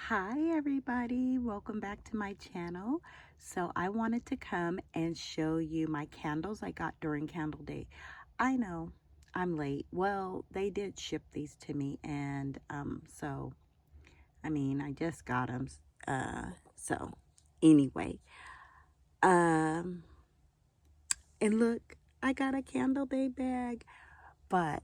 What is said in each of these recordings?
Hi everybody, welcome back to my channel. So I wanted to come and show you my candles I got during Candle Day. I know I'm late. Well, they did ship these to me, and I just got them. So anyway, um and look, I got a Candle Day bag, but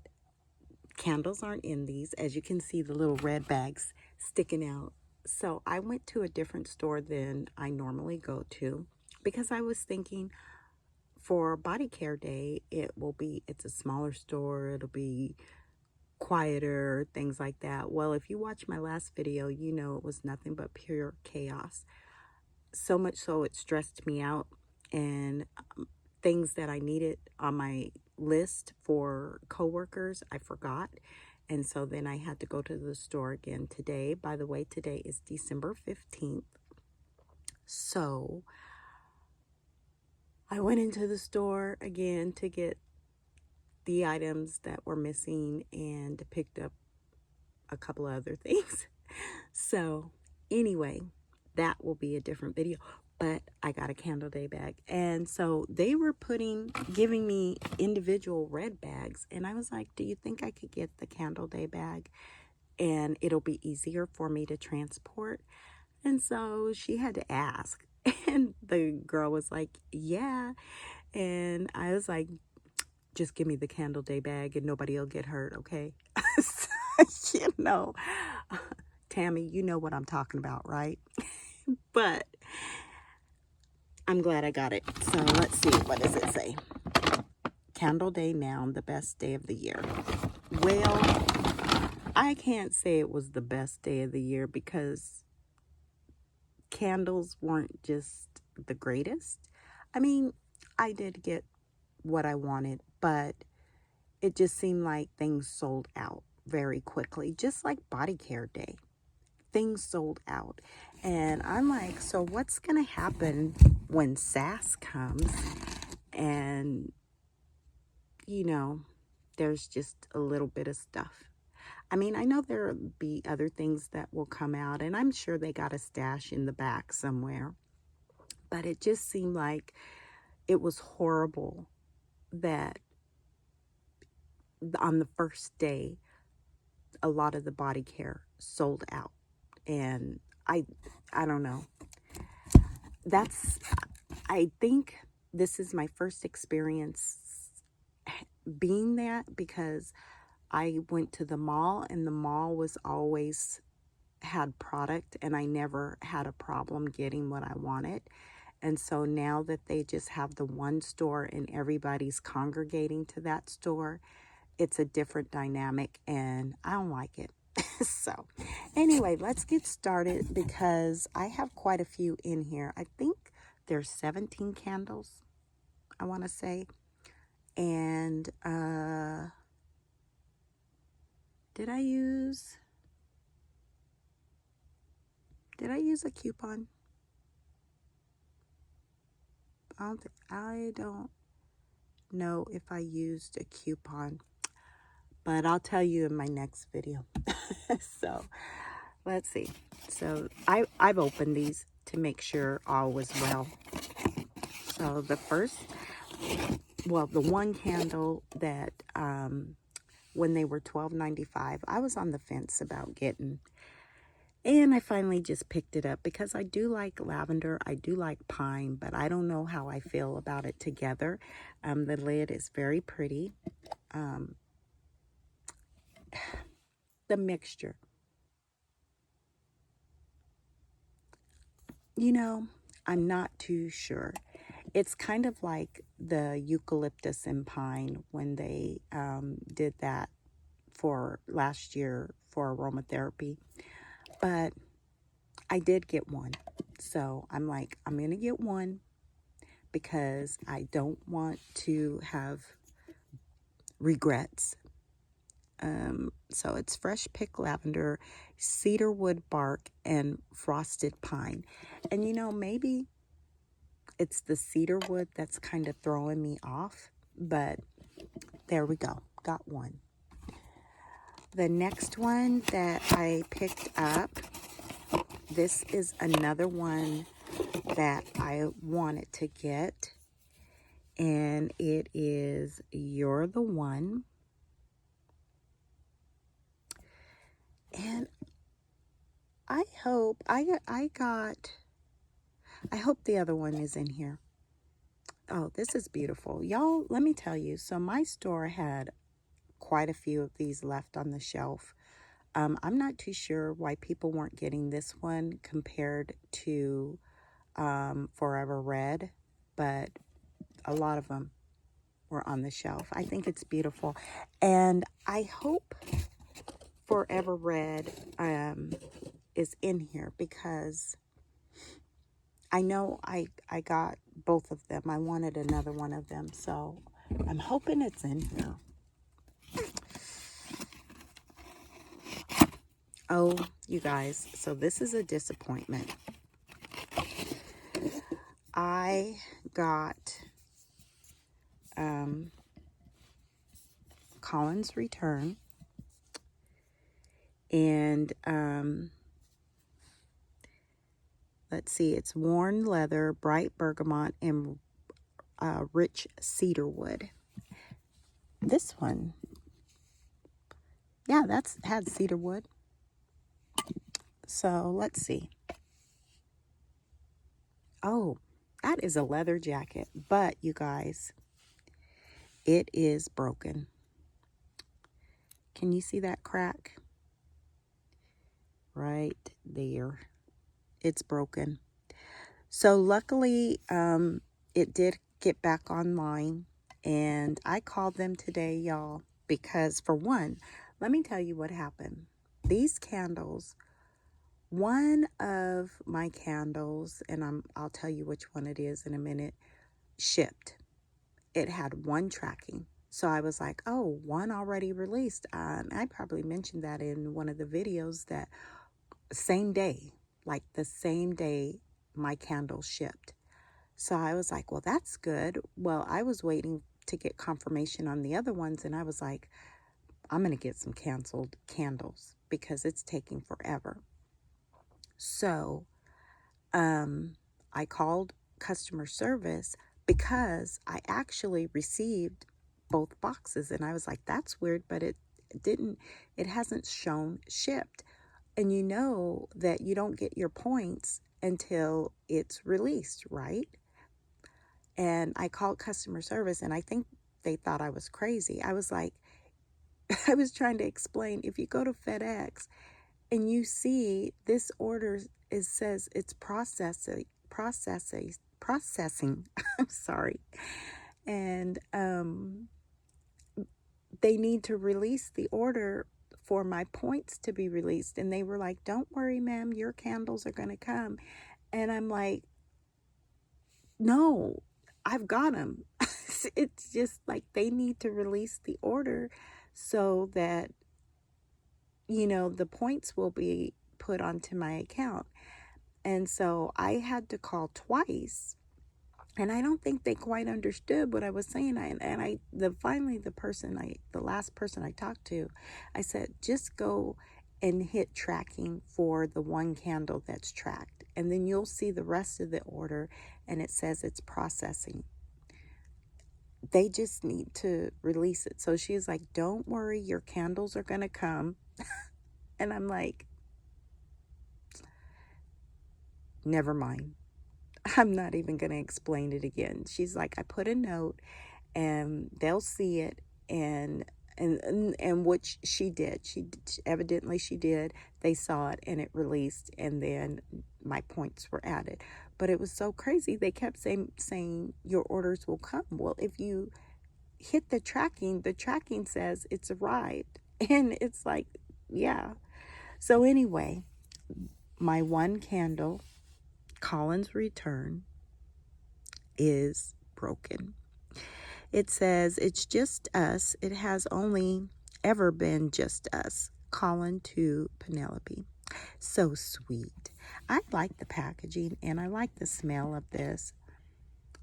candles aren't in these. As you can see, the little red bags sticking out. So I went to a different store than I normally go to because I was thinking for body care day, it's a smaller store, it'll be quieter, things like that. Well, if you watch my last video, you know it was nothing but pure chaos. So much so it stressed me out, and things that I needed on my list for coworkers, I forgot. And so then I had to go to the store again today. By the way, today is December 15th. So I went into the store again to get the items that were missing and picked up a couple of other things. So anyway, that will be a different video. But I got a Candle Day bag. And so they were giving me individual red bags. And I was like, do you think I could get the Candle Day bag? And it'll be easier for me to transport. And so she had to ask. And the girl was like, yeah. And I was like, just give me the Candle Day bag and nobody will get hurt, okay? So, Tammy, you know what I'm talking about, right? But I'm glad I got it. So let's see, what does it say? Candle Day now, the best day of the year. Well, I can't say it was the best day of the year because candles weren't just the greatest. I mean, I did get what I wanted, but it just seemed like things sold out very quickly, just like body care day. Things sold out. And I'm like, so what's going to happen when SAS comes and, there's just a little bit of stuff? I mean, I know there'll be other things that will come out, and I'm sure they got a stash in the back somewhere. But it just seemed like it was horrible that on the first day, a lot of the body care sold out. And I don't know. I think this is my first experience being that, because I went to the mall and the mall was always had product and I never had a problem getting what I wanted. And so now that they just have the one store and everybody's congregating to that store, it's a different dynamic and I don't like it. So anyway, let's get started because I have quite a few in here. I think there's 17 candles, I want to say. And did I use a coupon? I don't know if I used a coupon, but I'll tell you in my next video. So let's see. So I've opened these to make sure all was well. So the one candle that when they were $12.95, I was on the fence about getting. And I finally just picked it up because I do like lavender, I do like pine, but I don't know how I feel about it together. The lid is very pretty. The mixture, I'm not too sure. It's kind of like the eucalyptus and pine when they did that for last year for aromatherapy. But I did get one. So I'm like, I'm going to get one because I don't want to have regrets. So it's fresh picked lavender, cedarwood bark, and frosted pine. And maybe it's the cedarwood that's kind of throwing me off, but there we go. Got one. The next one that I picked up this is another one that I wanted to get, and it is You're the One. And I hope I hope the other one is in here. Oh, this is beautiful. Y'all, let me tell you. So my store had quite a few of these left on the shelf. I'm not too sure why people weren't getting this one compared to Forever Red, but a lot of them were on the shelf. I think it's beautiful. And I hope Forever Red is in here because I know I got both of them. I wanted another one of them, so I'm hoping it's in here. Oh, you guys, so this is a disappointment. I got Colin's Return, and let's see, it's worn leather, bright bergamot, and rich cedar wood. This one, yeah, that's had cedar wood. So let's see. Oh, that is a leather jacket, but you guys, it is broken. Can you see that crack? Right there. It's broken. So luckily, it did get back online, and I called them today, y'all, because for one, let me tell you what happened. These candles, one of my candles, and I'll tell you which one it is in a minute, shipped. It had one tracking. So I was like, oh, one already released. I probably mentioned that in one of the videos that same day, like the same day my candle shipped. So I was like, well, that's good. Well, I was waiting to get confirmation on the other ones, and I was like, I'm going to get some canceled candles because it's taking forever. So I called customer service because I actually received both boxes, and I was like, that's weird, but it hasn't shown shipped. And you know that you don't get your points until it's released, right? And I called customer service, and I think they thought I was crazy. I was like, I was trying to explain, if you go to FedEx and you see this order, it says it's processing. I'm sorry. And they need to release the order for my points to be released. And they were like, don't worry, ma'am, your candles are going to come. And I'm like, no, I've got them. It's just like they need to release the order so that, you know, the points will be put onto my account. And so I had to call twice. And I don't think they quite understood what I was saying. Finally, the last person I talked to, I said, just go and hit tracking for the one candle that's tracked. And then you'll see the rest of the order, and it says it's processing. They just need to release it. So she's like, don't worry, your candles are going to come. And I'm like, never mind. I'm not even going to explain it again. She's like, I put a note and they'll see it. And which she did. Evidently she did. They saw it and it released, and then my points were added. But it was so crazy. They kept saying your orders will come. Well, if you hit the tracking says it's arrived. And it's like, yeah. So anyway, my one candle, Colin's Return, is broken. It says, it's just us. It has only ever been just us. Colin to Penelope. So sweet. I like the packaging and I like the smell of this.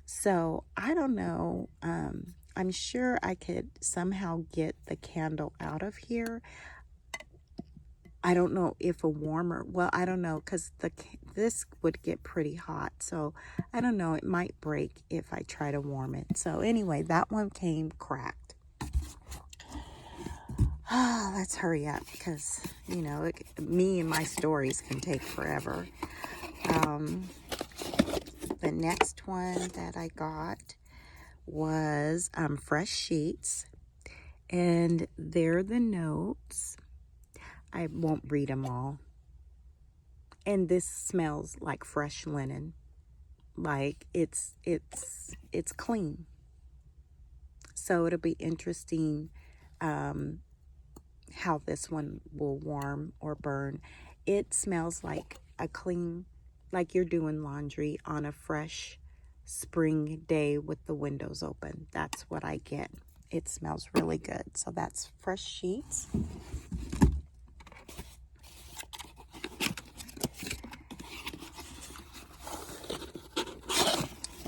So I don't know. I'm sure I could somehow get the candle out of here. I don't know if a warmer, well, I don't know, because this would get pretty hot. So I don't know, it might break if I try to warm it. So anyway, that one came cracked. Let's hurry up because, you know, me and my stories can take forever. The next one that I got was fresh sheets, and they're the notes. I won't read them all. And this smells like fresh linen, like it's clean. So it'll be interesting how this one will warm or burn. It smells like a clean, like you're doing laundry on a fresh spring day with the windows open. That's what I get. It smells really good. So that's fresh sheets.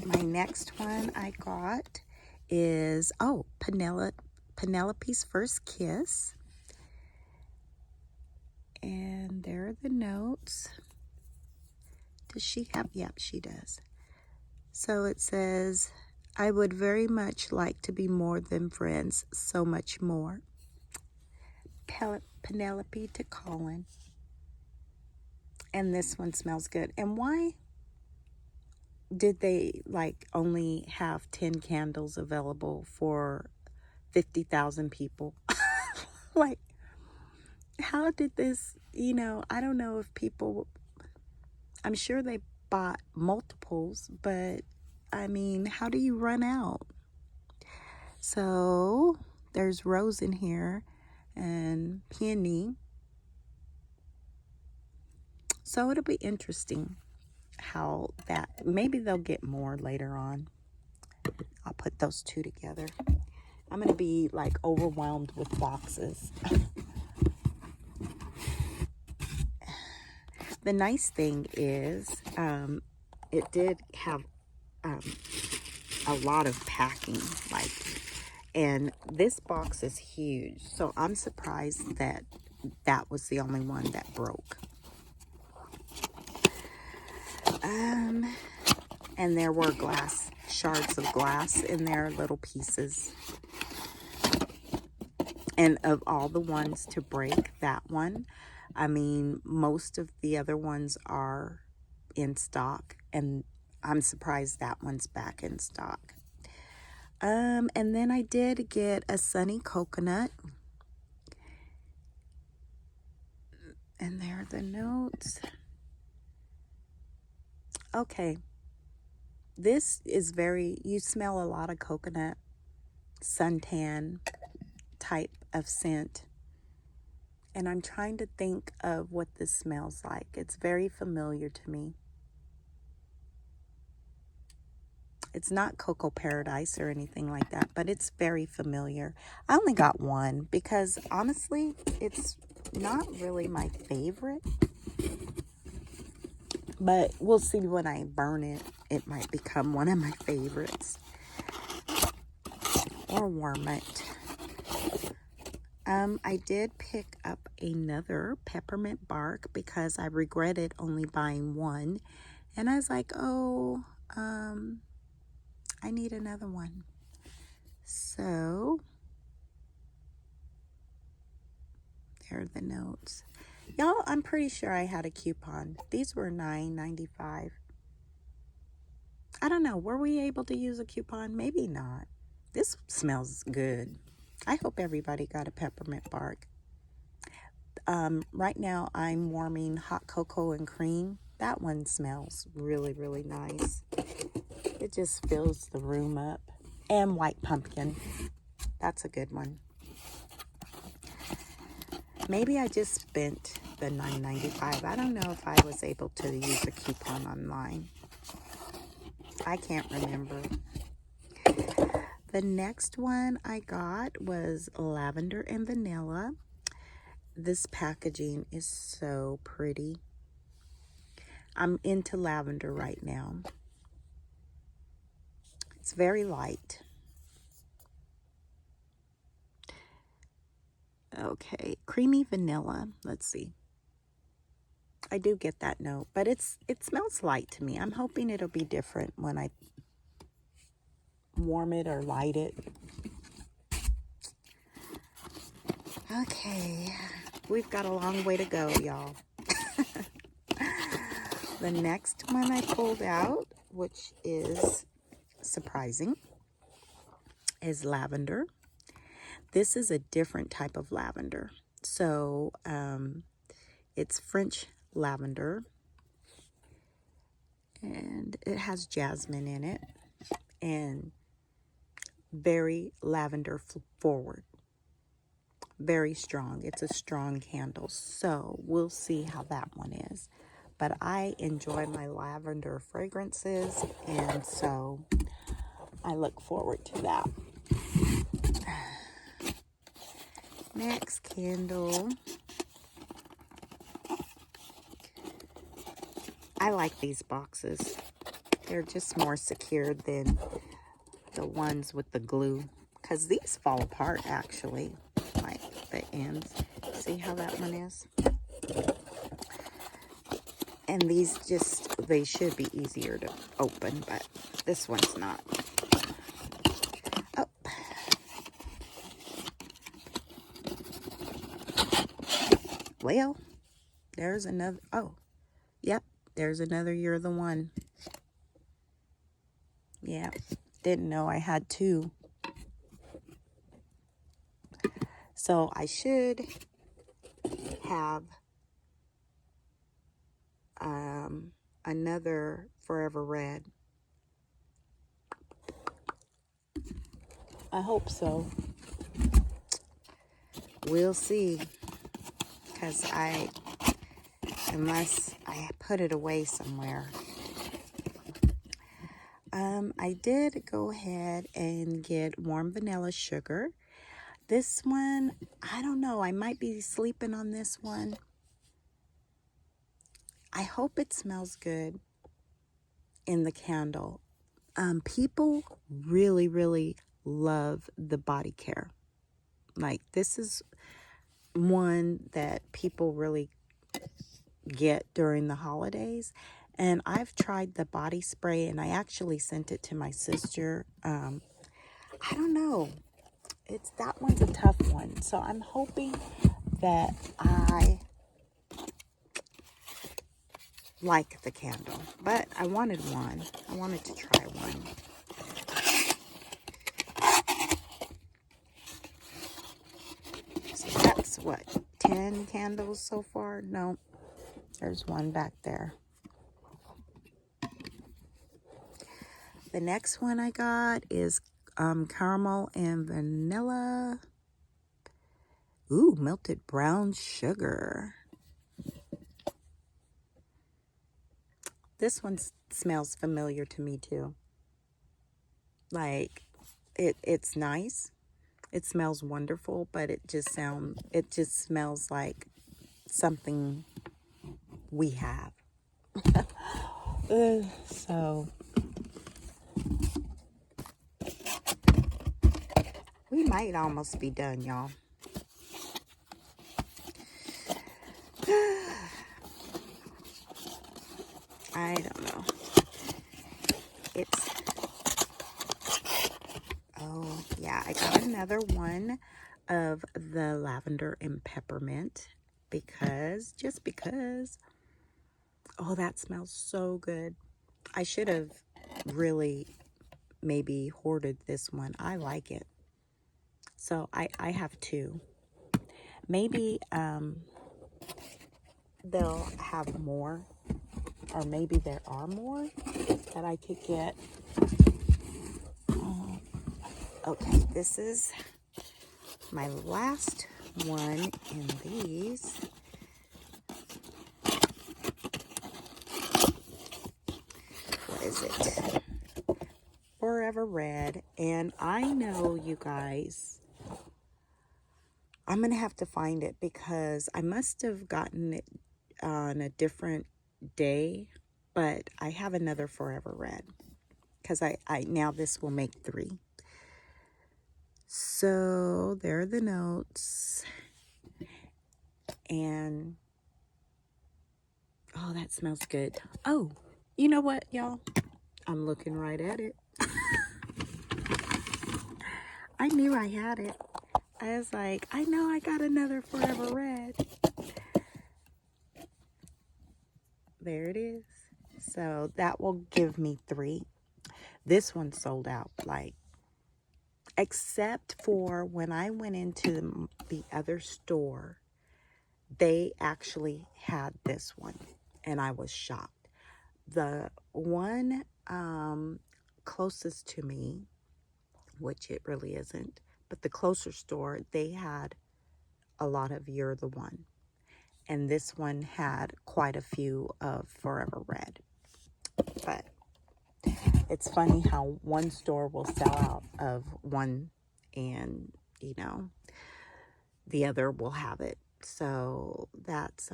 My next one I got is, oh, Penelope's First Kiss. And there are the notes. Does she have? Yep, she does. So it says, I would very much like to be more than friends, so much more. Penelope to Colin. And this one smells good. And why did they like only have 10 candles available for 50,000 people? Like, how did this, you know, I don't know if people, I'm sure they bought multiples, but I mean, how do you run out? So there's Rose in here and Penny. So it'll be interesting how that, maybe they'll get more later on. I'll put those two together. I'm going to be like overwhelmed with boxes. The nice thing is it did have a lot of packing, like, and this box is huge. So I'm surprised that that was the only one that broke. And there were shards of glass in there, little pieces. And of all the ones to break, that one, I mean, most of the other ones are in stock, and I'm surprised that one's back in stock. And then I did get a Sunny Coconut. And there are the notes. Okay. This is you smell a lot of coconut, suntan type of scent. And I'm trying to think of what this smells like. It's very familiar to me. It's not Cocoa Paradise or anything like that, but it's very familiar. I only got one because honestly, it's not really my favorite. But we'll see when I burn it. It might become one of my favorites. Or warm it. I did pick up another peppermint bark because I regretted only buying one. And I was like, oh, I need another one. So, there are the notes. Y'all, I'm pretty sure I had a coupon. These were $9.95. I don't know. Were we able to use a coupon? Maybe not. This smells good. I hope everybody got a peppermint bark. Right now, I'm warming hot cocoa and cream. That one smells really, really nice. It just fills the room up. And white pumpkin. That's a good one. Maybe I just spent the $9.95. I don't know if I was able to use a coupon online. I can't remember. The next one I got was lavender and vanilla. This packaging is so pretty. I'm into lavender right now. It's very light. Okay, creamy vanilla. Let's see. I do get that note, but it smells light to me. I'm hoping it'll be different when I warm it or light it. Okay, we've got a long way to go, y'all. The next one I pulled out, which is surprising, is lavender. This is a different type of lavender. So it's French lavender, and it has jasmine in it, and very lavender forward. Very strong. It's a strong candle. So we'll see how that one is. But I enjoy my lavender fragrances, and so I look forward to that. Next candle. I like these boxes. They're just more secure than the ones with the glue, because these fall apart actually, like the ends. See how that one is? And these they should be easier to open, but this one's not. Oh. Well, there's another. Oh, yep, there's another You're the One. Yeah, didn't know I had two. So I should have another Forever Red. I hope so. We'll see. Because unless I put it away somewhere. I did go ahead and get warm vanilla sugar. This one, I don't know. I might be sleeping on this one. I hope it smells good in the candle. People really, really love the body care. Like, this is one that people really get during the holidays. And I've tried the body spray, and I actually sent it to my sister. I don't know. That one's a tough one. So I'm hoping that I like the candle. But I wanted one. I wanted to try one. So that's what, 10 candles so far? No, there's one back there. The next one I got is caramel and vanilla. Ooh, melted brown sugar. This one smells familiar to me too. Like, it's nice. It smells wonderful, but it just smells like something we have. So we might almost be done, y'all. I don't know. Oh yeah, I got another one of the lavender and peppermint just because. Oh, that smells so good. I should have really maybe hoarded this one. I like it. So I have two. Maybe they'll have more, or maybe there are more that I could get. Okay, this is my last one in these. What is it? Forever Red. And I know, you guys, I'm going to have to find it because I must have gotten it on a different day, but I have another Forever Red because I now this will make 3. So there are the notes, and Oh, that smells good. Oh, you know what, y'all? I'm looking right at it. I knew I had it. I was like, I know I got another Forever Red. There it is. So that will give me 3. This one sold out, like, except for when I went into the other store, they actually had this one, and I was shocked. The one closest to me, which it really isn't, but the closer store, they had a lot of You're the One. And this one had quite a few of Forever Red. But it's funny how one store will sell out of one and, the other will have it. So that's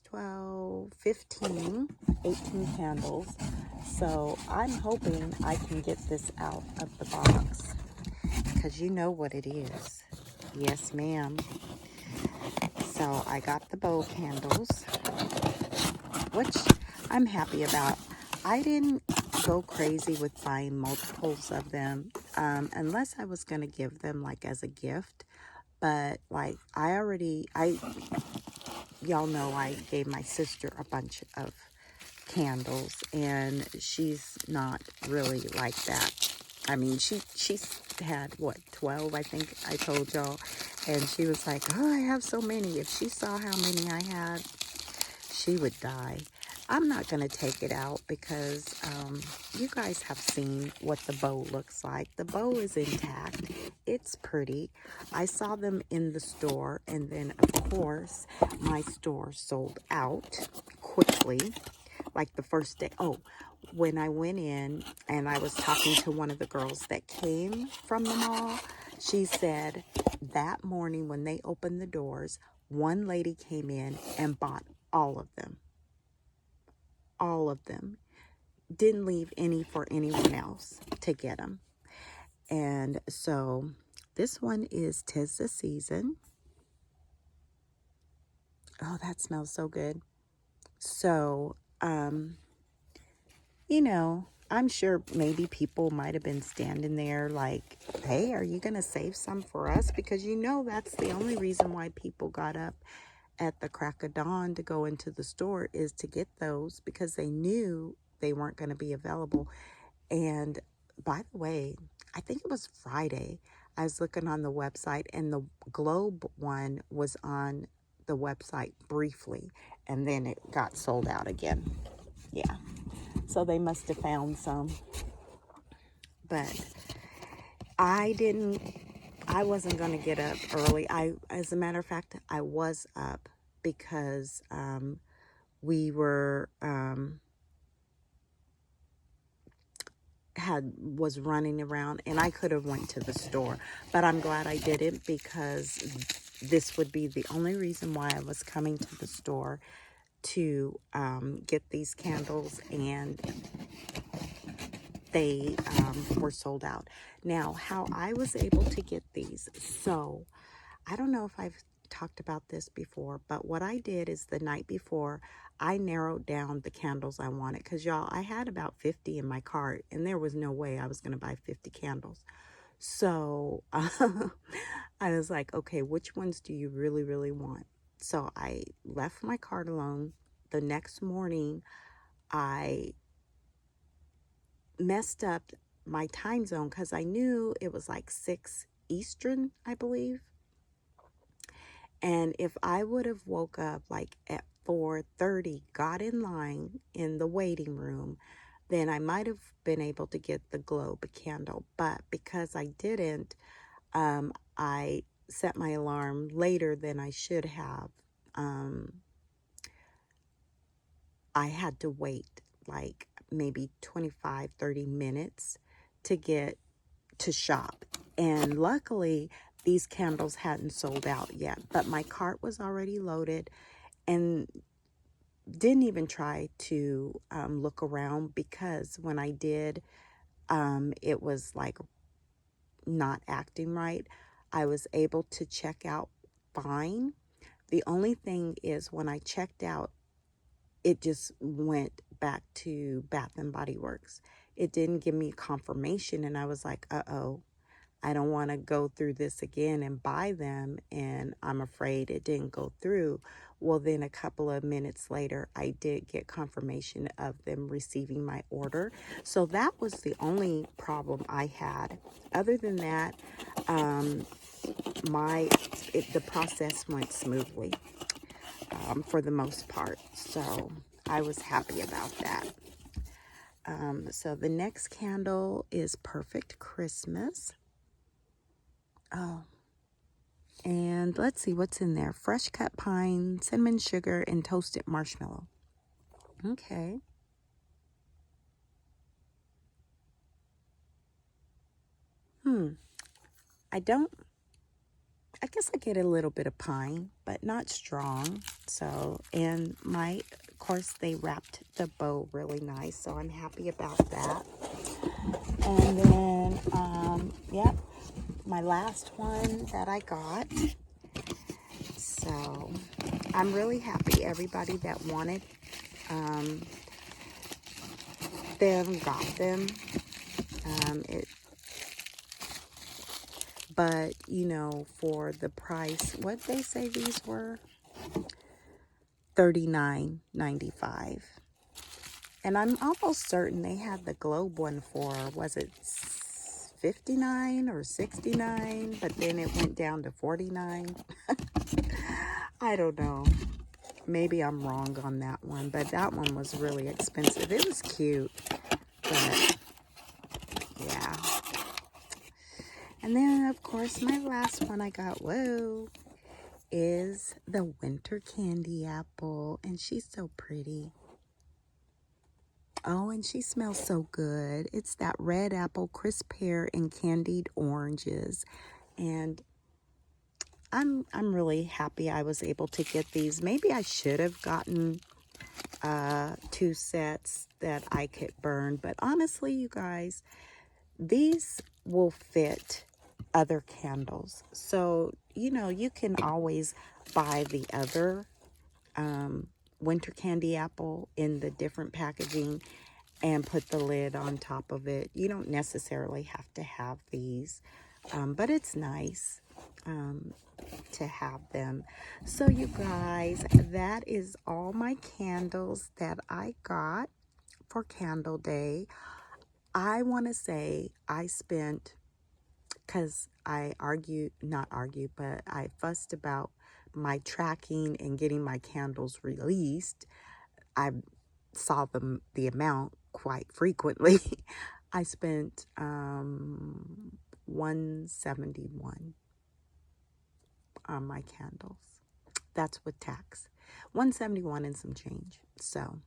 12, 15, 18 candles. So I'm hoping I can get this out of the box because you know what it is. Yes, ma'am. So I got the bow candles, which I'm happy about. I didn't go crazy with buying multiples of them unless I was going to give them like as a gift. But like y'all know I gave my sister a bunch of candles and she's not really like that. I mean, she's had what, 12, I think I told y'all, and she was like, oh, I have so many. If she saw how many I had, she would die. I'm not going to take it out because you guys have seen what the bow looks like. The bow is intact. It's pretty. I saw them in the store, and then, of course, my store sold out quickly, like the first day. Oh, when I went in and I was talking to one of the girls that came from the mall, she said that morning when they opened the doors, one lady came in and bought all of them. All of them. Didn't leave any for anyone else to get them. And so this one is 'Tis the Season. Oh, that smells so good. So, I'm sure maybe people might have been standing there like, hey, are you going to save some for us? Because that's the only reason why people got up at the crack of dawn to go into the store is to get those because they knew they weren't going to be available. And by the way, I think it was Friday, I was looking on the website and the Globe one was on the website briefly and then it got sold out again. Yeah. So they must have found some. But I wasn't going to get up early. As a matter of fact, I was up because we were was running around and I could have went to the store, but I'm glad I didn't because this would be the only reason why I was coming to the store to get these candles, and they were sold out. Now, how I was able to get these, so I don't know if I've talked about this before, but what I did is the night before, I narrowed down the candles I wanted because, y'all, I had about 50 in my cart and there was no way I was going to buy 50 candles. So I was like, okay, which ones do you really, really want? So I left my cart alone. The next morning, I messed up my time zone because I knew it was like 6 Eastern, I believe. And if I would have woke up like at 4:30, got in line in the waiting room, then I might have been able to get the globe candle. But because I didn't, I set my alarm later than I should have. I had to wait like maybe 25, 30 minutes to get to shop. And luckily, these candles hadn't sold out yet, but my cart was already loaded and didn't even try to look around because when I did, it was like not acting right. I was able to check out fine. The only thing is when I checked out, it just went back to Bath and Body Works. It didn't give me confirmation, and I was like, uh-oh, I don't want to go through this again and buy them, and I'm afraid it didn't go through. Well, then a couple of minutes later, I did get confirmation of them receiving my order. So that was the only problem I had. Other than that, the process went smoothly for the most part. So I was happy about that. So the next candle is Perfect Christmas. Oh, and let's see what's in there. Fresh cut pine, cinnamon sugar, and toasted marshmallow. Okay. I guess I get a little bit of pine, but not strong. So, and of course, they wrapped the bow really nice. So I'm happy about that. And then, yep, my last one that I got. So I'm really happy. Everybody that wanted them got them. But you know, for the price, what they say these were, $39.95. And I'm almost certain they had the Globe one for, was it 59 or 69? But then it went down to 49. I don't know. Maybe I'm wrong on that one, but that one was really expensive. It was cute, but yeah. And then, of course, my last one I got, whoa, is the Winter Candy Apple. And she's so pretty. Oh, and she smells so good. It's that red apple, crisp pear, and candied oranges. And I'm really happy I was able to get these. Maybe I should have gotten 2 sets that I could burn. But honestly, you guys, these will fit other candles. So, you know, you can always buy the other winter candy apple in the different packaging and put the lid on top of it. You don't necessarily have to have these, but it's nice to have them. So you guys, that is all my candles that I got for Candle Day. I want to say I spent, because I but I fussed about my tracking and getting my candles released. I saw the amount quite frequently. I spent $171 on my candles. That's with tax. $171 and some change. So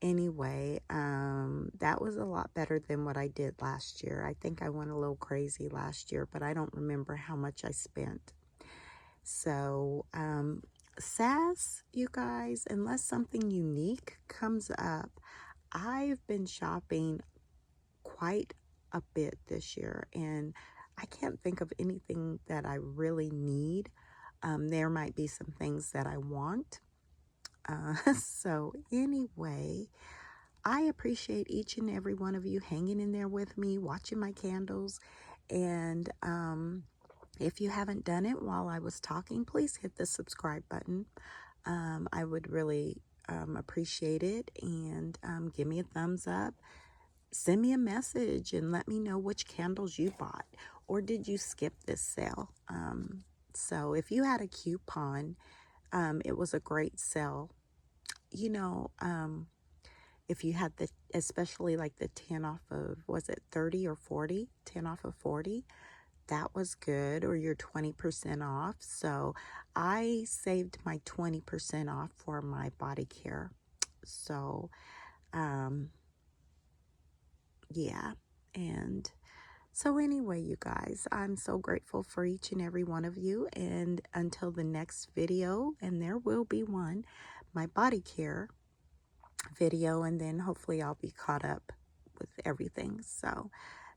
anyway, that was a lot better than what I did last year. I think I went a little crazy last year, but I don't remember how much I spent. So, SAS, you guys, unless something unique comes up, I've been shopping quite a bit this year, and I can't think of anything that I really need. There might be some things that I want. So anyway, I appreciate each and every one of you hanging in there with me, watching my candles. And if you haven't done it while I was talking, please hit the subscribe button. I would really appreciate it. And give me a thumbs up. Send me a message and let me know which candles you bought. Or did you skip this sale? So if you had a coupon, it was a great sale. You know, if you had especially like the 10 off of, was it 30 or 40? 10 off of 40. That was good, or you're 20% off. So I saved my 20% off for my body care. So, yeah. And so anyway, you guys, I'm so grateful for each and every one of you. And until the next video, and there will be one, my body care video, and then hopefully I'll be caught up with everything. So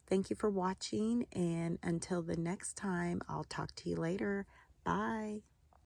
thank you for watching, and until the next time, I'll talk to you later. Bye.